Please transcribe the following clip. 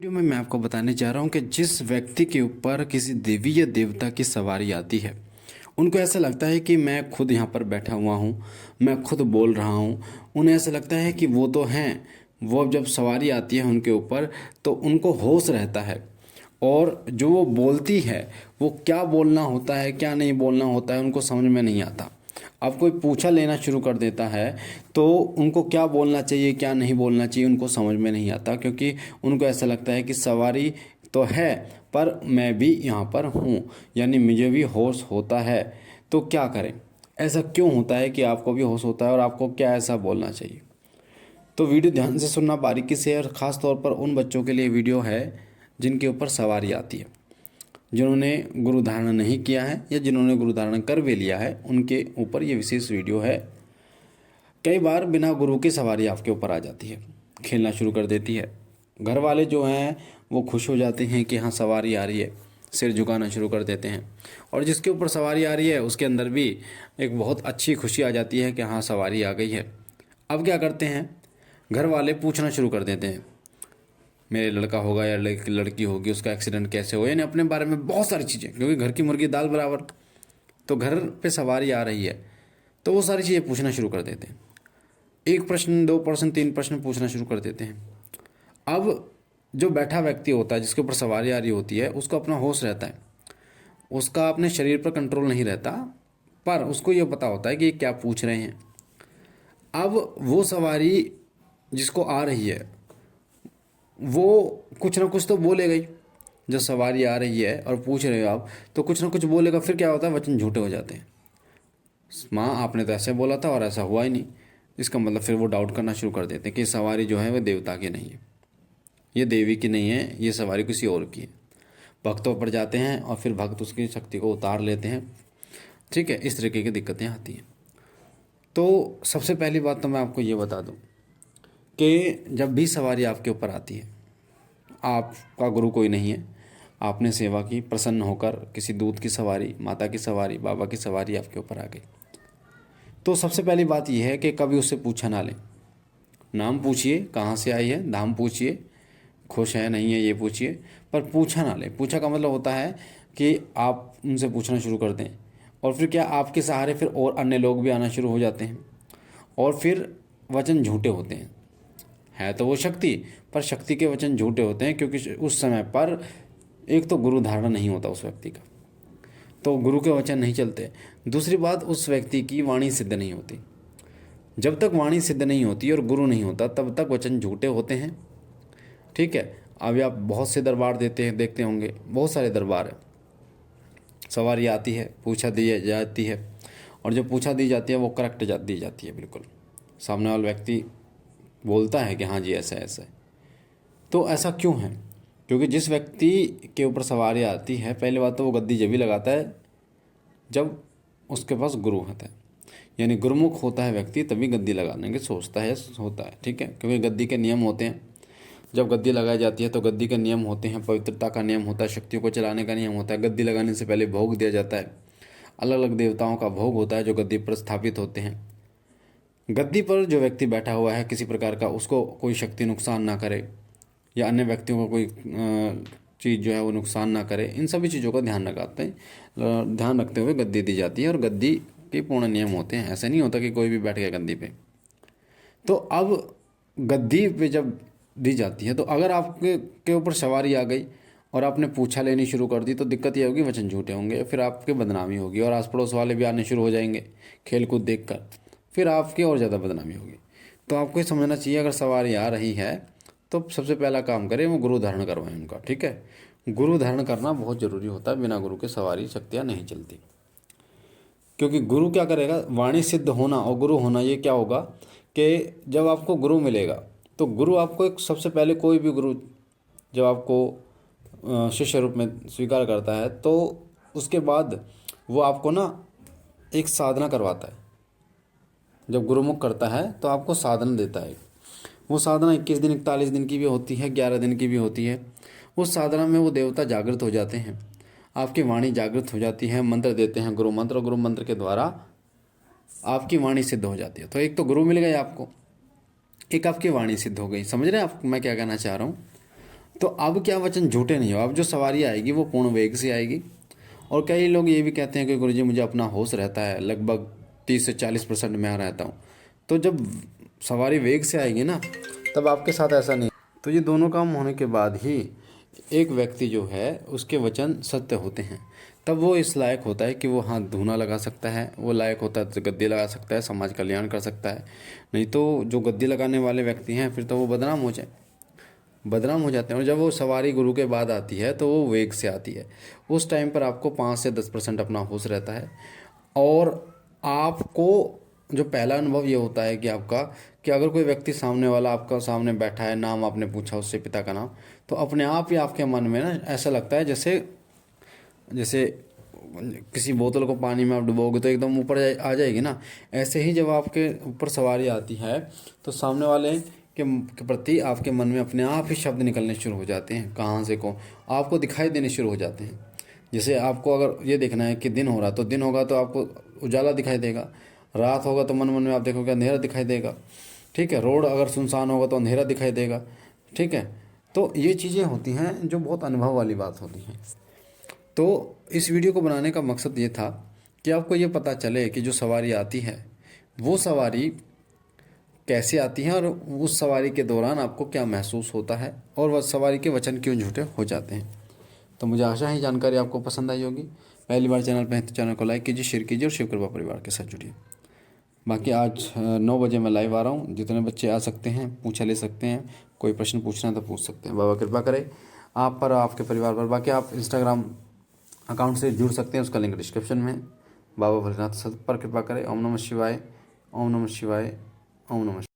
Video में मैं आपको बताने जा रहा हूँ कि जिस व्यक्ति के ऊपर किसी देवी या देवता की सवारी आती है, उनको ऐसा लगता है कि मैं खुद यहाँ पर बैठा हुआ हूँ, मैं खुद बोल रहा हूँ। उन्हें ऐसा लगता है कि वो तो हैं। वो जब सवारी आती है उनके ऊपर तो उनको होश रहता है, और जो वो बोलती है वो क्या बोलना होता है क्या नहीं बोलना होता है उनको समझ में नहीं आता। अब कोई पूछा लेना शुरू कर देता है तो उनको क्या बोलना चाहिए क्या नहीं बोलना चाहिए उनको समझ में नहीं आता, क्योंकि उनको ऐसा लगता है कि सवारी तो है पर मैं भी यहाँ पर हूँ, यानी मुझे भी होश होता है। तो क्या करें? ऐसा क्यों होता है कि आपको भी होश होता है और आपको क्या ऐसा बोलना चाहिए? तो वीडियो ध्यान से सुनना बारीकी से, और ख़ास तौर पर उन बच्चों के लिए वीडियो है जिनके ऊपर सवारी आती है, जिन्होंने गुरु धारण नहीं किया है या जिन्होंने गुरु धारण कर भी लिया है, उनके ऊपर ये विशेष वीडियो है। कई बार बिना गुरु की सवारी आपके ऊपर आ जाती है, खेलना शुरू कर देती है। घर वाले जो हैं वो खुश हो जाते हैं कि हाँ सवारी आ रही है, सिर झुकाना शुरू कर देते हैं। और जिसके ऊपर सवारी आ रही है उसके अंदर भी एक बहुत अच्छी खुशी आ जाती है कि हाँ सवारी आ गई है। अब क्या करते हैं, घर वाले पूछना शुरू कर देते हैं, मेरे लड़का होगा या लड़की होगी, उसका एक्सीडेंट कैसे हो, यानी अपने बारे में बहुत सारी चीज़ें, क्योंकि घर की मुर्गी दाल बराबर। तो घर पे सवारी आ रही है तो वो सारी चीज़ें पूछना शुरू कर देते हैं। एक प्रश्न, दो प्रश्न, तीन प्रश्न पूछना शुरू कर देते हैं। अब जो बैठा व्यक्ति होता है जिसके ऊपर सवारी आ रही होती है उसको अपना होश रहता है, उसका अपने शरीर पर कंट्रोल नहीं रहता, पर उसको ये पता होता है कि ये क्या पूछ रहे हैं। अब वो सवारी जिसको आ रही है वो कुछ ना कुछ तो बोलेगा ही। जब सवारी आ रही है और पूछ रहे हो आप तो कुछ ना कुछ बोलेगा, फिर क्या होता है, वचन झूठे हो जाते हैं। माँ आपने तो ऐसे बोला था और ऐसा हुआ ही नहीं, इसका मतलब फिर वो डाउट करना शुरू कर देते हैं कि सवारी जो है वो देवता की नहीं है, ये देवी की नहीं है, ये सवारी किसी और की है। भक्तों पर जाते हैं और फिर भक्त उसकी शक्ति को उतार लेते हैं। ठीक है, इस तरीके की दिक्कतें आती हैं। तो सबसे पहली बात तो मैं आपको ये बता दूं कि जब भी सवारी आपके ऊपर आती है, आपका गुरु कोई नहीं है, आपने सेवा की, प्रसन्न होकर किसी दूत की सवारी, माता की सवारी, बाबा की सवारी आपके ऊपर आ गई, तो सबसे पहली बात यह है कि कभी उससे पूछा ना लें। नाम पूछिए, कहाँ से आई है, धाम पूछिए, खुश है नहीं है ये पूछिए, पर पूछा ना लें। पूछा का मतलब होता है कि आप उनसे पूछना शुरू कर दें, और फिर क्या आपके सहारे फिर और अन्य लोग भी आना शुरू हो जाते हैं, और फिर वचन झूठे होते हैं। है तो वो शक्ति, पर शक्ति के वचन झूठे होते हैं, क्योंकि उस समय पर एक तो गुरु धारणा नहीं होता उस व्यक्ति का, तो गुरु के वचन नहीं चलते। दूसरी बात, उस व्यक्ति की वाणी सिद्ध नहीं होती। जब तक वाणी सिद्ध नहीं होती और गुरु नहीं होता तब तक वचन झूठे होते हैं। ठीक है, अभी आप बहुत से दरबार देते हैं, देखते होंगे, बहुत सारे दरबार है, सवारी आती है, पूछा दी जाती है, और जो पूछा दी जाती है वो करेक्ट दी जाती है बिल्कुल। सामने वाला व्यक्ति बोलता है कि हाँ जी ऐसा ऐसा है। तो ऐसा क्यों है? क्योंकि जिस व्यक्ति के ऊपर सवारी आती है, पहली बात तो वो गद्दी जब भी लगाता है जब उसके पास गुरु होता है, यानी गुरुमुख होता है व्यक्ति, तभी गद्दी लगाने की सोचता है, होता है। ठीक है, क्योंकि गद्दी के नियम होते हैं। जब गद्दी लगाई जाती है तो गद्दी के नियम होते हैं, पवित्रता का नियम होता है, शक्तियों को चलाने का नियम होता है। गद्दी लगाने से पहले भोग दिया जाता है, अलग अलग देवताओं का भोग होता है जो गद्दी पर स्थापित होते हैं। गद्दी पर जो व्यक्ति बैठा हुआ है किसी प्रकार का, उसको कोई शक्ति नुकसान ना करे, या अन्य व्यक्तियों को कोई चीज़ जो है वो नुकसान ना करे, इन सभी चीज़ों का ध्यान रखते हुए गद्दी दी जाती है, और गद्दी के पूर्ण नियम होते हैं। ऐसा नहीं होता कि कोई भी बैठ गया गद्दी पे। तो अब गद्दी पे जब दी जाती है तो अगर आपके ऊपर सवारी आ गई और आपने पूछा लेनी शुरू कर दी तो दिक्कत ये होगी, वचन झूठे होंगे, फिर आपके बदनामी होगी, और आस पड़ोस वाले भी आने शुरू हो जाएंगे खेल कूद देख कर, फिर आपकी और ज़्यादा बदनामी होगी। तो आपको ये समझना चाहिए, अगर सवारी आ रही है तो सबसे पहला काम करें वो गुरु धारण करवाएं उनका। ठीक है, गुरु धारण करना बहुत ज़रूरी होता है, बिना गुरु के सवारी शक्तियाँ नहीं चलती। क्योंकि गुरु क्या करेगा, वाणी सिद्ध होना और गुरु होना, ये क्या होगा कि जब आपको गुरु मिलेगा तो गुरु आपको एक, सबसे पहले कोई भी गुरु जब आपको शिष्य रूप में स्वीकार करता है तो उसके बाद वो आपको ना एक साधना करवाता है। जब गुरुमुख करता है तो आपको साधना देता है। वो साधना 21 दिन 41 दिन की भी होती है, 11 दिन की भी होती है। उस साधना में वो देवता जागृत हो जाते हैं, आपकी वाणी जागृत हो जाती है, मंत्र देते हैं गुरु मंत्र, और गुरु मंत्र के द्वारा आपकी वाणी सिद्ध हो जाती है। तो एक तो गुरु मिल गए आपको, एक आपकी वाणी सिद्ध हो गई। समझ रहे हैं आप मैं क्या कहना चाह रहा हूँ? तो अब क्या वचन झूठे नहीं हो, अब जो सवारी आएगी वो पूर्ण वेग से आएगी। और कई लोग ये भी कहते हैं कि गुरुजी मुझे अपना होश रहता है, लगभग 30 से 40% मैं रहता हूँ। तो जब सवारी वेग से आएगी ना, तब आपके साथ ऐसा नहीं। तो ये दोनों काम होने के बाद ही एक व्यक्ति जो है उसके वचन सत्य होते हैं। तब वो इस लायक होता है कि वो हाथ धूना लगा सकता है, वो लायक होता है तो गद्दी लगा सकता है, समाज कल्याण कर सकता है। नहीं तो जो गद्दी लगाने वाले व्यक्ति हैं फिर तो वो बदनाम हो जाते हैं। और जब वो सवारी गुरु के बाद आती है तो वो वेग से आती है। उस टाइम पर आपको 5 से 10% अपना होश रहता है। और आपको जो पहला अनुभव ये होता है कि आपका, कि अगर कोई व्यक्ति सामने वाला आपका सामने बैठा है, नाम आपने पूछा उससे, पिता का नाम, तो अपने आप ही आपके मन में ना ऐसा लगता है जैसे जैसे किसी बोतल को पानी में आप डुबोगे तो एकदम ऊपर आ जाएगी ना। ऐसे ही जब आपके ऊपर सवारी आती है तो सामने वाले के प्रति आपके मन में अपने आप ही शब्द निकलने शुरू हो जाते हैं, कहाँ से कौन आपको दिखाई देने शुरू हो जाते हैं। जैसे आपको अगर ये देखना है कि दिन हो रहा तो दिन होगा तो आपको उजाला दिखाई देगा, रात होगा तो मन मन में आप देखोगे अंधेरा दिखाई देगा। ठीक है, रोड अगर सुनसान होगा तो अंधेरा दिखाई देगा। ठीक है, तो ये चीज़ें होती हैं जो बहुत अनुभव वाली बात होती हैं। तो इस वीडियो को बनाने का मकसद ये था कि आपको ये पता चले कि जो सवारी आती है वो सवारी कैसे आती है, और उस सवारी के दौरान आपको क्या महसूस होता है, और वह सवारी के वचन क्यों झूठे हो जाते हैं। तो मुझे आशा है जानकारी आपको पसंद आई होगी। पहली बार चैनल पर हैं तो चैनल को लाइक कीजिए, शेयर कीजिए और शिव कृपा परिवार के साथ जुड़िए। बाकी आज 9 बजे मैं लाइव आ रहा हूँ। जितने बच्चे आ सकते हैं पूछा ले सकते हैं, कोई प्रश्न पूछना है तो पूछ सकते हैं। बाबा कृपा करे आप पर, आपके परिवार पर। बाकी आप इंस्टाग्राम अकाउंट से जुड़ सकते हैं, उसका लिंक डिस्क्रिप्शन में है। बाबा भोलेनाथ सब पर कृपा करें। ओम नमः शिवाय, ओम नमः शिवाय, ओम नमः शिवाय।